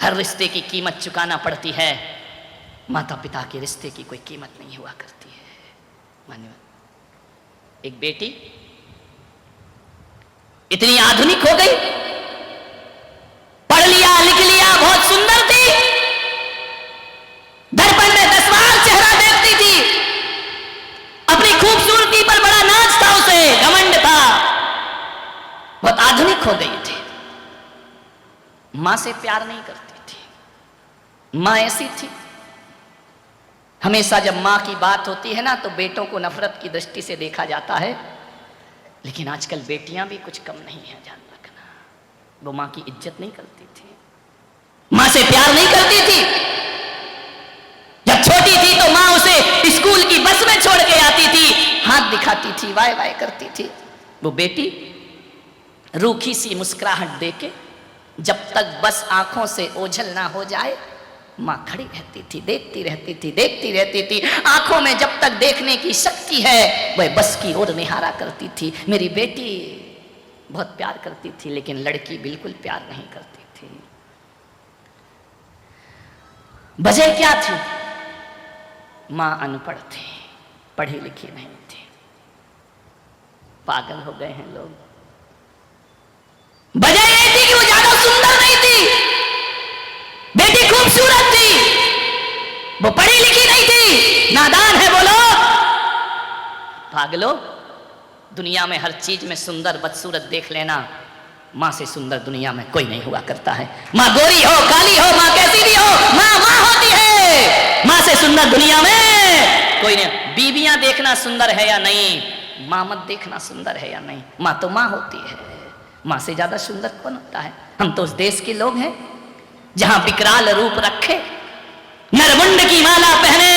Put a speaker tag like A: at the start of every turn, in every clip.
A: हर रिश्ते की कीमत चुकाना पड़ती है, माता पिता के रिश्ते की कोई कीमत नहीं हुआ करती है। मान्यवर एक बेटी इतनी आधुनिक हो गई, पढ़ लिया लिख लिया, बहुत सुंदर थी, दर्पण में 10 बार चेहरा देखती थी, अपनी खूबसूरती पर बड़ा नाज था, उसे घमंड था, बहुत आधुनिक हो गई थी। मां से प्यार नहीं करती थी। मां ऐसी थी, हमेशा जब मां की बात होती है ना तो बेटों को नफरत की दृष्टि से देखा जाता है, लेकिन आजकल बेटियां भी कुछ कम नहीं है, ध्यान रखना। वो मां की इज्जत नहीं करती थी, मां से प्यार नहीं करती थी। जब छोटी थी तो मां उसे स्कूल की बस में छोड़ के आती थी, हाथ दिखाती थी, वाय वाय करती थी। वो बेटी रूखी सी मुस्कुराहट देके जब तक बस आंखों से ओझल ना हो जाए, मां खड़ी रहती थी, देखती रहती थी, देखती रहती थी। आंखों में जब तक देखने की शक्ति है वह बस की ओर निहारा करती थी। मेरी बेटी बहुत प्यार करती थी, लेकिन लड़की बिल्कुल प्यार नहीं करती थी। वजह क्या थी? मां अनपढ़ थी, पढ़ी लिखी नहीं थी। पागल हो गए हैं लोग। वजह यह थी कि वो ज्यादा सुंदर नहीं थी, बेटी खूबसूरत थी, वो पढ़ी लिखी नहीं थी, नादान है वो लोग। पागलो, दुनिया में हर चीज में सुंदर बदसूरत देख लेना, मां से सुंदर दुनिया में कोई नहीं हुआ करता है। मां गोरी हो, काली हो, मां कैसी भी हो, मां मां होती है। मां से सुंदर दुनिया में कोई नहीं। बीबियां देखना सुंदर है या नहीं, मां मत देखना सुंदर है या नहीं, मां तो मां होती है। मां से ज्यादा सुंदर कौन होता है? हम तो उस देश के लोग हैं जहां विकराल रूप रखे, नरमुंड की माला पहने,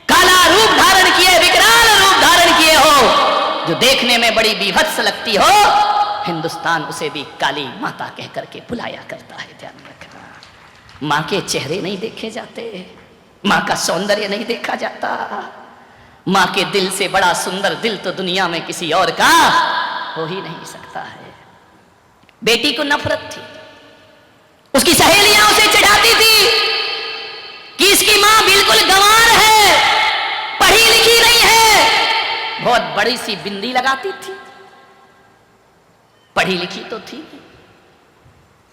A: काला रूप धारण किए, विकराल रूप धारण किए हो, जो देखने में बड़ी बीभत्स लगती हो, हिंदुस्तान उसे भी काली माता कह करके बुलाया करता है। ध्यान रखना, मां के चेहरे नहीं देखे जाते, मां का सौंदर्य नहीं देखा जाता। मां के दिल से बड़ा सुंदर दिल तो दुनिया में किसी और का हो ही नहीं सकता है। बेटी को नफरत थी, उसकी सहेलियां उसे चिढ़ाती थी कि इसकी मां बिल्कुल गंवार है, पढ़ी लिखी नहीं है। बहुत बड़ी सी बिंदी लगाती थी, पढ़ी लिखी तो थी,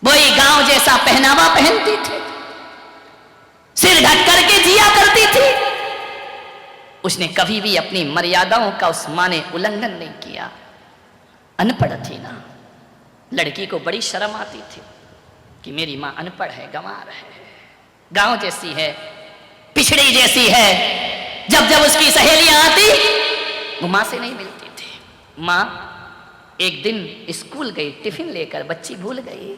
A: वही गांव जैसा पहनावा पहनती थी, सिर ढक करके जिया करती थी। उसने कभी भी अपनी मर्यादाओं का उस मां ने उल्लंघन नहीं किया। अनपढ़ थी ना, लड़की को बड़ी शर्म आती थी कि मेरी मां अनपढ़ है, गंवार है, गांव जैसी है, पिछड़ी जैसी है। जब जब उसकी सहेलियां आती वो मां से नहीं मिलती थी। मां एक दिन स्कूल गई, टिफिन लेकर, बच्ची भूल गई।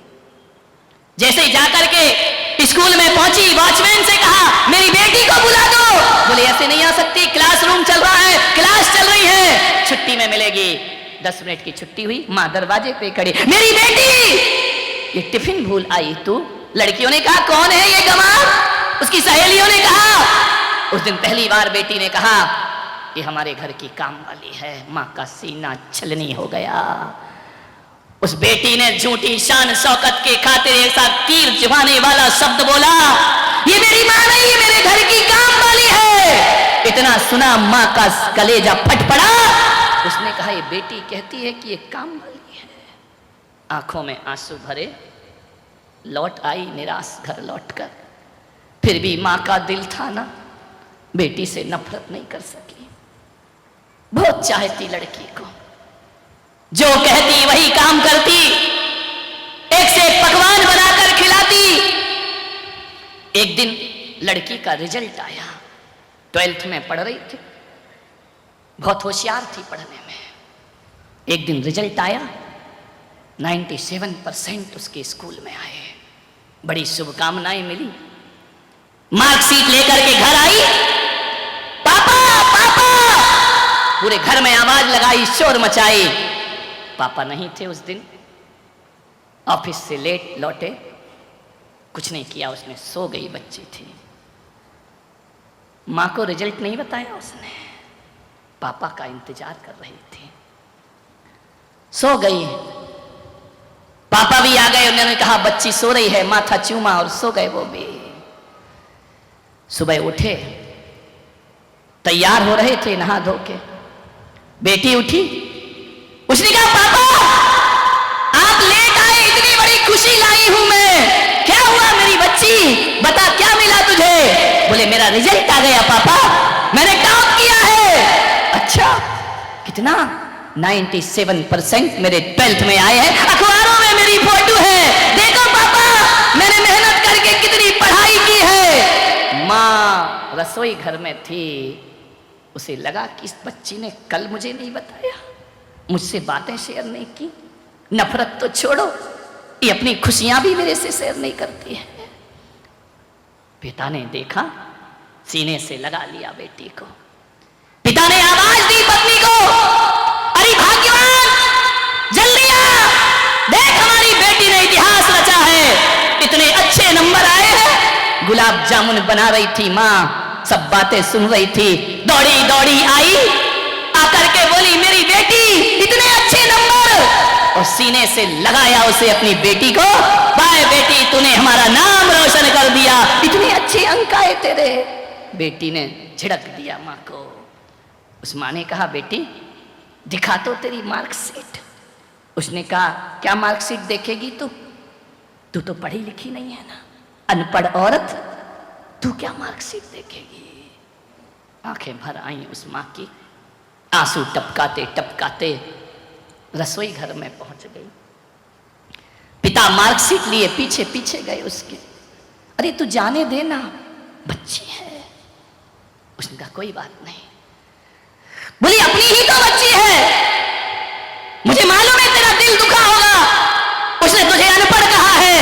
A: जैसे ही जाकर के स्कूल में पहुंची, वॉचमैन से कहा मेरी बेटी को बुला दो। बोले ऐसे नहीं आ सकती, क्लासरूम चल रहा है, क्लास चल रही है, छुट्टी में मिलेगी। 10 मिनट की छुट्टी हुई, मां दरवाजे पे खड़ी, मेरी बेटी ये टिफिन भूल आई तू। लड़कियों ने कहा कौन है ये गंवार? उसकी सहेलियों ने कहा। उस दिन पहली बार बेटी ने कहा ये हमारे घर की काम वाली है। मां का सीना छलनी हो गया। उस बेटी ने झूठी शान शौकत के खातिर ऐसा तीर चुभाने वाला शब्द बोला, ये मेरी मां नहीं, ये मेरे घर की काम वाली है। इतना सुना मां का कलेजा फट पड़ा। उसने कहा ये बेटी कहती है कि ये काम वाली है। आंखों में आंसू भरे लौट आई निराश घर लौटकर। फिर भी मां का दिल था ना, बेटी से नफरत नहीं कर सकी। बहुत चाहती लड़की को, जो कहती वही काम करती, एक से एक पकवान बनाकर खिलाती। एक दिन लड़की का रिजल्ट आया, 12th में पढ़ रही थी, बहुत होशियार थी पढ़ने में। एक दिन रिजल्ट आया, 97% उसके स्कूल में आए। बड़ी शुभकामनाएं मिली। मार्कशीट लेकर के घर आई, पापा पापा, पूरे घर में आवाज लगाई, शोर मचाई। पापा नहीं थे उस दिन, ऑफिस से लेट लौटे, कुछ नहीं किया उसने, सो गई बच्ची थी। मां को रिजल्ट नहीं बताया उसने, पापा का इंतजार कर रही थी। सो गई, पापा भी आ गए, उन्होंने कहा बच्ची सो रही है, माथा चूमा और सो गए वो भी। सुबह उठे, तैयार हो रहे थे नहा धो के, बेटी उठी, उसने कहा पापा आप लेट आए, इतनी बड़ी खुशी लाई हूं मैं, क्या हुआ मेरी बच्ची, बता क्या मिला तुझे? बोले मेरा रिजल्ट आ गया पापा, मैंने टॉप किया है। अच्छा कितना? 97% मेरे 12th में आए हैं, अखबारों में मेरी फोटो है, देखो पापा मैंने मेहनत करके कितनी पढ़ाई की है। माँ रसोई घर में थी, उसे लगा कि इस बच्ची ने कल मुझे नहीं बताया, मुझसे बातें शेयर नहीं की, नफरत तो छोड़ो, ये अपनी खुशियां भी मेरे से शेयर नहीं करती है। पिता ने देखा, सीने से लगा लिया बेटी को। पिता ने आवाज दी पत्नी को, अरे भाग्यवान जल्दी आ, देख हमारी बेटी ने इतिहास रचा है, इतने अच्छे नंबर आए हैं। गुलाब जामुन बना रही थी माँ, सब बातें सुन रही थी, दौड़ी दौड़ी आई, आकर के बोली मेरी बेटी इतने अच्छे नंबर, और सीने से लगाया उसे अपनी बेटी को, वाह बेटी तूने हमारा नाम रोशन कर दिया, इतने अच्छे अंक आए तेरे। बेटी ने झिड़क दिया माँ को। उस माँ ने कहा बेटी दिखा तो तेरी मार्कशीट। उसने कहा क्या मार्कशीट देखेगी तू तो पढ़ी लिखी नहीं है ना, अनपढ़ औरत, तू क्या मार्कशीट देखेगी? आंखें भर आई उस माँ की, आंसू टपकाते टपकाते रसोई घर में पहुंच गई। पिता मार्कशीट लिए पीछे पीछे गए उसके, अरे तू जाने देना बच्ची है। उसने कहा कोई बात नहीं। बोली अपनी ही तो बच्ची है, मुझे मालूम है तेरा दिल दुखा होगा, उसने तुझे अनपढ़ कहा है,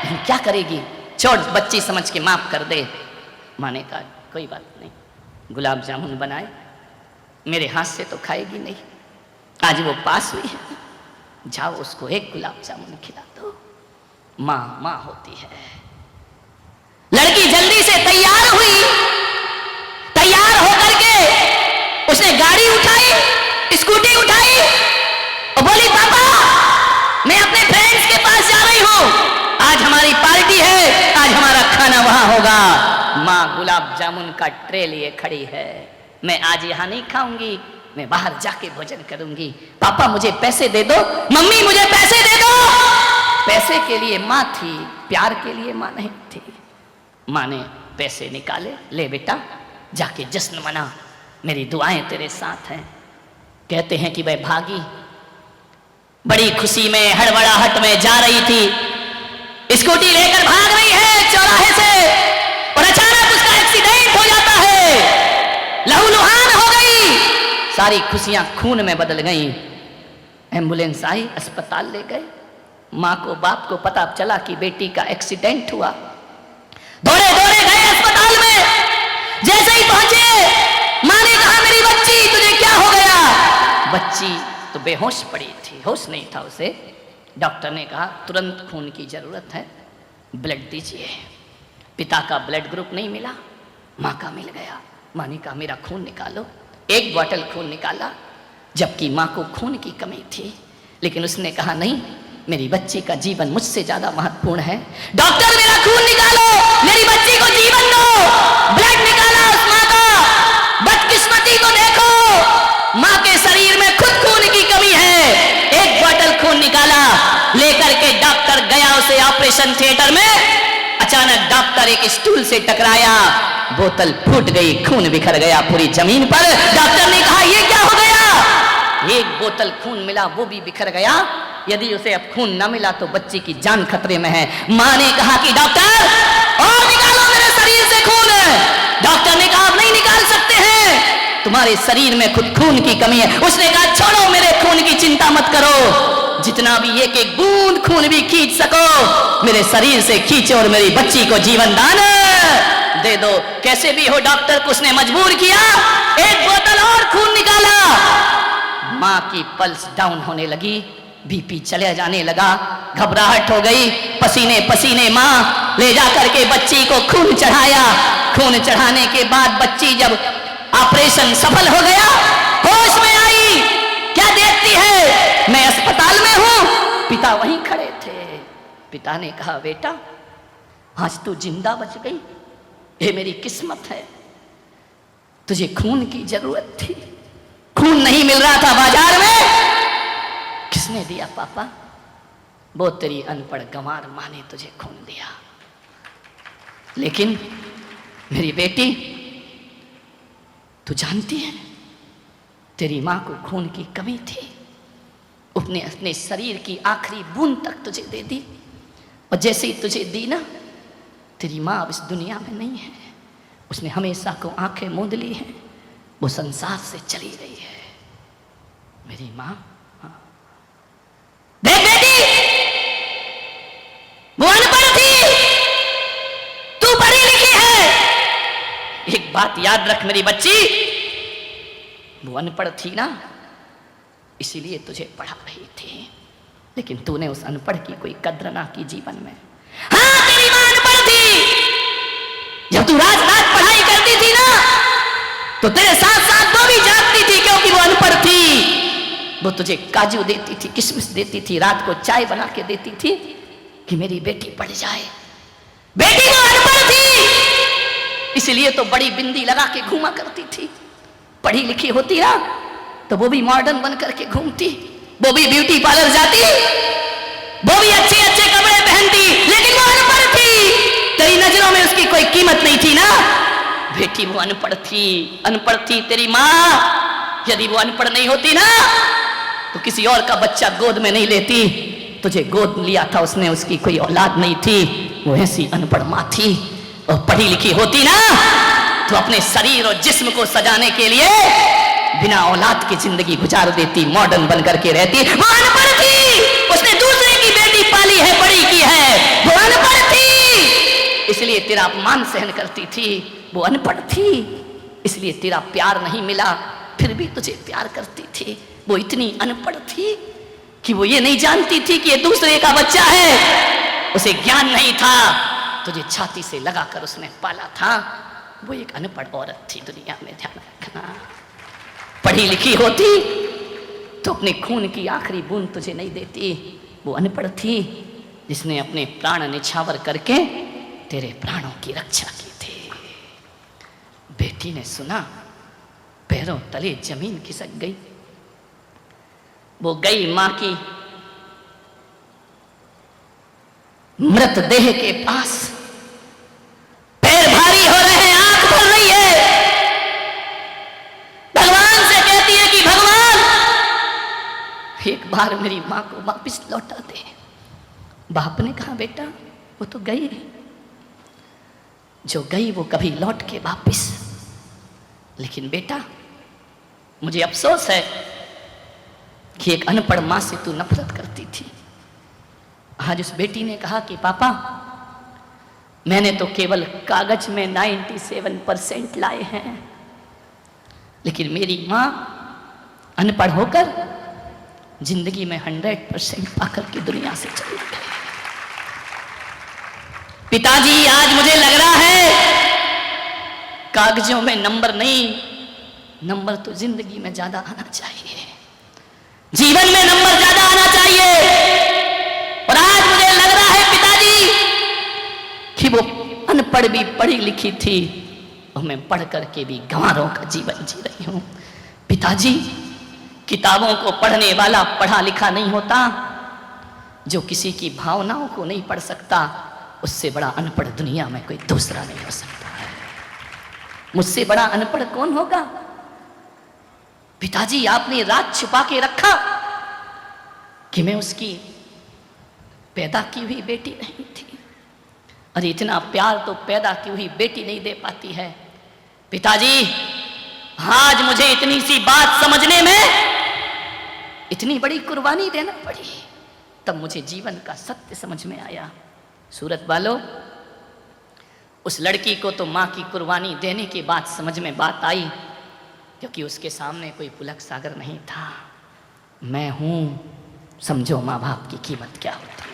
A: लेकिन क्या करेगी, छोड़ बच्ची समझ के माफ कर दे। माँ ने कहा कोई बात नहीं, गुलाब जामुन बनाए, मेरे हाथ से तो खाएगी नहीं, आज वो पास हुई है, जाओ उसको एक गुलाब जामुन खिला दो। माँ माँ होती है। लड़की जल्दी से तैयार हुई, तैयार होकर के उसने गाड़ी उठाई, स्कूटी उठाई और बोली पापा मैं अपने फ्रेंड्स के पास जा रही हूं, आज हमारी पार्टी है, आज हमारा खाना वहां होगा। माँ गुलाब जामुन का ट्रे लिए खड़ी है, मैं आज यहां नहीं खाऊंगी, मैं बाहर जाके भोजन करूंगी, पापा मुझे पैसे दे दो, मम्मी मुझे पैसे दे दो। पैसे के लिए माँ थी, प्यार के लिए माँ नहीं थी। माँ ने पैसे निकाले, ले बेटा जाके जश्न मना, मेरी दुआएं तेरे साथ हैं। कहते हैं कि वह भागी, बड़ी खुशी में हड़बड़ाहट में जा रही थी, स्कूटी लेकर भाग रही है चौराहे से, और अचानक उसका एक्सीडेंट हो जाता है, लहूलुहान हो गई, सारी खुशियां खून में बदल गई। एम्बुलेंस आई, अस्पताल ले गए, माँ को बाप को पता चला कि बेटी का एक्सीडेंट हुआ, दौड़े दौड़े गए अस्पताल में। जैसे ही पहुंचे माँ ने कहा मेरी बच्ची तुझे क्या हो गया? बच्ची तो बेहोश पड़ी थी, होश नहीं था उसे। डॉक्टर ने कहा तुरंत खून की जरूरत है, ब्लड दीजिए। पिता का ब्लड ग्रुप नहीं मिला, माँ का मिल गया। माँ ने कहा मेरा खून निकालो, एक बॉटल खून निकाला, जबकि माँ को खून की कमी थी, लेकिन उसने कहा नहीं, मेरी बच्ची का जीवन मुझसे ज्यादा महत्वपूर्ण है। डॉक्टर मेरा खून निकालो, मेरी बच्ची को जीवन दो। ब्लड निकाला उस माँ का, बदकिस्मती को देखो, माँ के शरीर में खुद खून की कमी है। एक बॉटल खून निकाला, लेकर के डॉक्टर गया उसे ऑपरेशन थिएटर में। अचानक डॉक्टर एक स्टूल से टकराया, बोतल फूट गई, खून बिखर गया पूरी जमीन पर। डॉक्टर ने कहा ये क्या हो गया? एक बोतल खून मिला, वो भी बिखर गया। यदि उसे अब खून न मिला तो बच्ची की जान खतरे में है। माँ ने कहा कि डॉक्टर और निकालो मेरे शरीर से खून। डॉक्टर ने कहा आप नहीं निकाल सकते हैं, तुम्हारे शरीर में खुद खून की कमी है। उसने कहा छोड़ो, मेरे खून की चिंता मत करो, जितना भी एक एक बूंद खून भी खींच सको मेरे शरीर से खींचो और मेरी बच्ची को जीवन दान दे दो। कैसे भी हो डॉक्टर को उसने मजबूर किया, एक बोतल और खून निकाला। माँ की पल्स डाउन होने लगी, बीपी चले जाने लगा, घबराहट हो गई, पसीने पसीने माँ ले जा करके बच्ची को खून चढ़ाया। खून चढ़ाने के बाद बच्ची जब ऑपरेशन सफल हो गया, होश में आई, क्या देखती है मैं अस्पताल में हूँ, पिता वहीं खड़े थे। पिता ने कहा, बेटा आज तू जिंदा बच गई, ये मेरी किस्मत है। तुझे खून की जरूरत थी, खून नहीं मिल रहा था बाजार में। किसने दिया पापा? वो तेरी अनपढ़ गंवार माँ ने तुझे खून दिया। लेकिन मेरी बेटी, तू जानती है तेरी माँ को खून की कमी थी, उसने अपने शरीर की आखिरी बूंद तक तुझे दे दी, और जैसे ही तुझे दी ना, तेरी माँ अब इस दुनिया में नहीं है, उसने हमेशा को आंखें मूंद ली हैं, वो संसार से चली गई है। मेरी माँ, हाँ। देख बेटी, वो अनपढ़ थी, तू पढ़ी लिखी है। एक बात याद रख मेरी बच्ची, वो अनपढ़ थी ना, इसीलिए तुझे पढ़ा रही थी, लेकिन तूने उस अनपढ़ की कोई कद्र ना की जीवन में। हाँ, तेरी मां अनपढ़ थी। जब तू रात रात पढ़ाई करती थी ना, तो तेरे साथ साथ वो भी जागती थी, क्योंकि वो अनपढ़ थी। वो तुझे काजू देती थी, किशमिश देती थी, रात को चाय बना के देती थी कि मेरी बेटी पढ़ जाए। बेटी वो अनपढ़ थी, इसलिए तो बड़ी बिंदी लगा के घूमा करती थी। पढ़ी लिखी होती ना, तो वो भी मॉडर्न बन करके घूमती, वो भी ब्यूटी पार्लर जाती, वो भी अच्छे अच्छे कपड़े पहनती, लेकिन वो अनपढ़ थी। तेरी नजरों में उसकी कोई कीमत नहीं थी ना। बेटी वो अनपढ़ थी, अनपढ़ थी तेरी माँ। यदि वो अनपढ़ नहीं होती ना, तो किसी और का बच्चा गोद में नहीं लेती। तुझे गोद लिया था उसने, उसकी कोई औलाद नहीं थी, वो ऐसी अनपढ़ माँ थी। और पढ़ी लिखी होती ना, तो अपने शरीर और जिस्म को सजाने के लिए बिना औलाद की जिंदगी गुजार देती, मॉडर्न बन करके रहती। वो अनपढ़ थी, उसने दूसरे की बेटी पाली है, बड़ी की है। वो अनपढ़ थी, इसलिए तेरा अपमान सहन करती थी। वो अनपढ़ थी, इसलिए तेरा प्यार नहीं मिला, फिर भी तुझे प्यार करती थी। वो इतनी अनपढ़ थी कि वो ये नहीं जानती थी कि ये दूसरे का बच्चा है। उसे ज्ञान नहीं था, तुझे छाती से लगाकर उसने पाला था। वो एक अनपढ़ औरत थी दुनिया में, ध्यान रखना। पढ़ी लिखी होती तो अपने खून की आखिरी बूंद तुझे नहीं देती। वो अनपढ़ थी, जिसने अपने प्राण निछावर करके तेरे प्राणों की रक्षा की थी। बेटी ने सुना, पैरों तले जमीन खिसक गई। वो गई मां की मृतदेह के पास, पैर भारी हो रहे हैं, आंख भर रही है, भगवान से कहती है कि भगवान एक बार मेरी मां को वापस लौटा दे। बाप ने कहा, बेटा वो तो गई, जो गई वो कभी लौट के वापस। लेकिन बेटा मुझे अफसोस है कि एक अनपढ़ मां से तू नफरत करती थी। आज उस बेटी ने कहा कि पापा मैंने तो केवल कागज में 97% लाए हैं, लेकिन मेरी मां अनपढ़ होकर जिंदगी में 100% पाकर के दुनिया से चली गई। पिताजी आज मुझे लग रहा है कागजों में नंबर नहीं, नंबर तो जिंदगी में ज्यादा आना चाहिए, जीवन में नंबर ज्यादा आना चाहिए। और आज मुझे लग रहा है पिताजी कि वो अनपढ़ भी पढ़ी लिखी थी, और मैं पढ़ करके भी गंवारों का जीवन जी रही हूं। पिताजी, किताबों को पढ़ने वाला पढ़ा लिखा नहीं होता, जो किसी की भावनाओं को नहीं पढ़ सकता, उससे बड़ा अनपढ़ दुनिया में कोई दूसरा नहीं हो सकता है। मुझसे बड़ा अनपढ़ कौन होगा? पिताजी आपने राज छुपा के रखा कि मैं उसकी पैदा की हुई बेटी नहीं थी। अरे इतना प्यार तो पैदा की हुई बेटी नहीं दे पाती है। पिताजी आज मुझे इतनी सी बात समझने में इतनी बड़ी कुर्बानी देना पड़ी, तब मुझे जीवन का सत्य समझ में आया। सूरत वालों, उस लड़की को तो माँ की कुर्बानी देने के बाद समझ में बात आई, क्योंकि उसके सामने कोई पुलक सागर नहीं था। मैं हूं, समझो माँ बाप की कीमत क्या होती है।